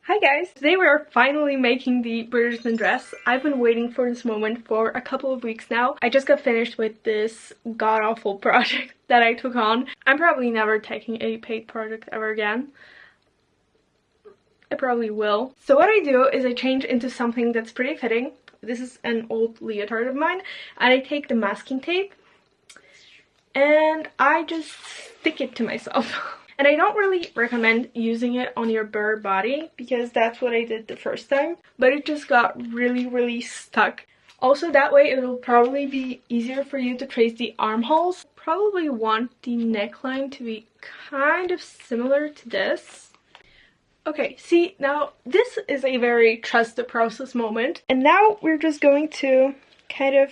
Hi guys! Today we are finally making the Bridgerton dress. I've been waiting for this moment for a couple of weeks now. I just got finished with this god-awful project that I took on. I'm probably never taking a paid project ever again. I probably will. So what I do is I change into something that's pretty fitting. This is an old leotard of mine. And I take the masking tape and I just stick it to myself. And I don't really recommend using it on your bare body because that's what I did the first time. But it just got really stuck. Also that way it will probably be easier for you to trace the armholes. Probably want the neckline to be kind of similar to this. Okay, see, now this is a very trust the process moment. And now we're just going to kind of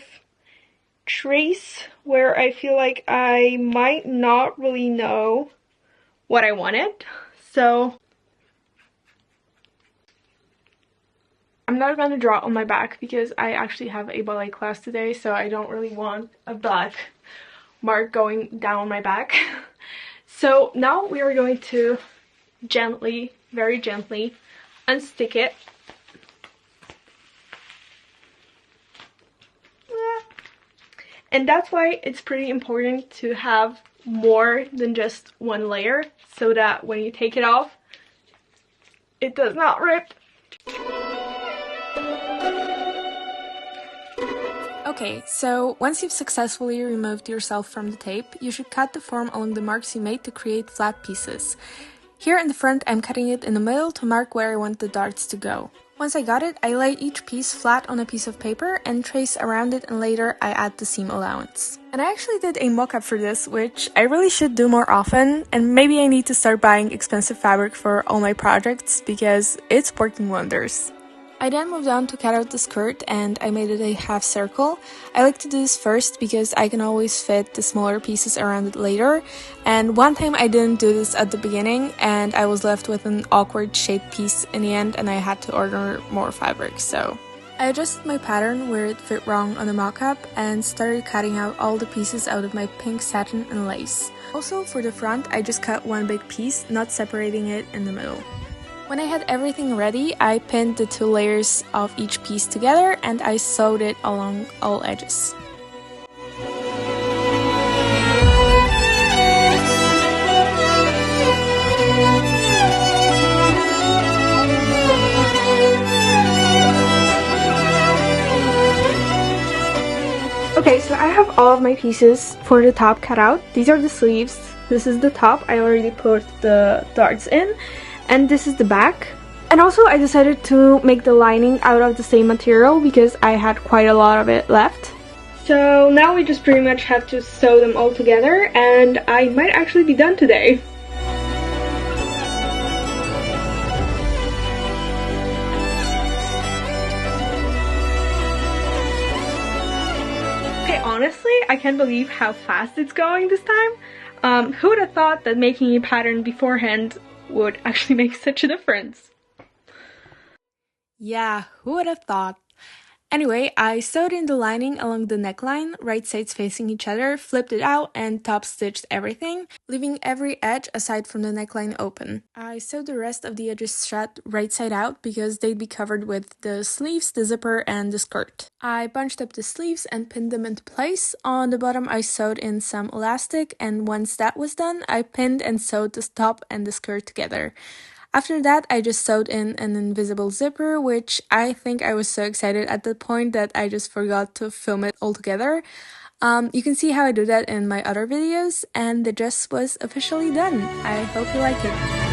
trace where I feel like I might not really know what I wanted. So I'm not gonna draw on my back because I actually have a ballet class today, so I don't really want a black mark going down my back. So now we are going to gently, very gently unstick it. And that's why it's pretty important to have more than just one layer so that when you take it off, it does not rip. Okay, so once you've successfully removed yourself from the tape, you should cut the form along the marks you made to create flat pieces. Here in the front, I'm cutting it in the middle to mark where I want the darts to go. Once I got it, I lay each piece flat on a piece of paper and trace around it, and later I add the seam allowance. And I actually did a mock-up for this, which I really should do more often, and maybe I need to start buying expensive fabric for all my projects because it's working wonders. I then moved on to cut out the skirt and I made it a half circle. I like to do this first because I can always fit the smaller pieces around it later. And one time I didn't do this at the beginning and I was left with an awkward shaped piece in the end and I had to order more fabric. So I adjusted my pattern where it fit wrong on the mock-up and started cutting out all the pieces out of my pink satin and lace. Also for the front, I just cut one big piece, not separating it in the middle. When I had everything ready, I pinned the two layers of each piece together and I sewed it along all edges. Okay, so I have all of my pieces for the top cut out. These are the sleeves. This is the top. I already put the darts in. And this is the back. And also I decided to make the lining out of the same material because I had quite a lot of it left. So now we just pretty much have to sew them all together and I might actually be done today. Okay, honestly, I can't believe how fast it's going this time. Who would have thought that making a pattern beforehand would actually make such a difference? Yeah, who would have thought? Anyway, I sewed in the lining along the neckline, right sides facing each other, flipped it out, and top stitched everything, leaving every edge aside from the neckline open. I sewed the rest of the edges shut right side out because they'd be covered with the sleeves, the zipper, and the skirt. I bunched up the sleeves and pinned them into place. On the bottom I sewed in some elastic, and once that was done, I pinned and sewed the top and the skirt together. After that, I just sewed in an invisible zipper, which I think I was so excited at the point that I just forgot to film it all together. You can see how I do that in my other videos, and the dress was officially done. I hope you like it.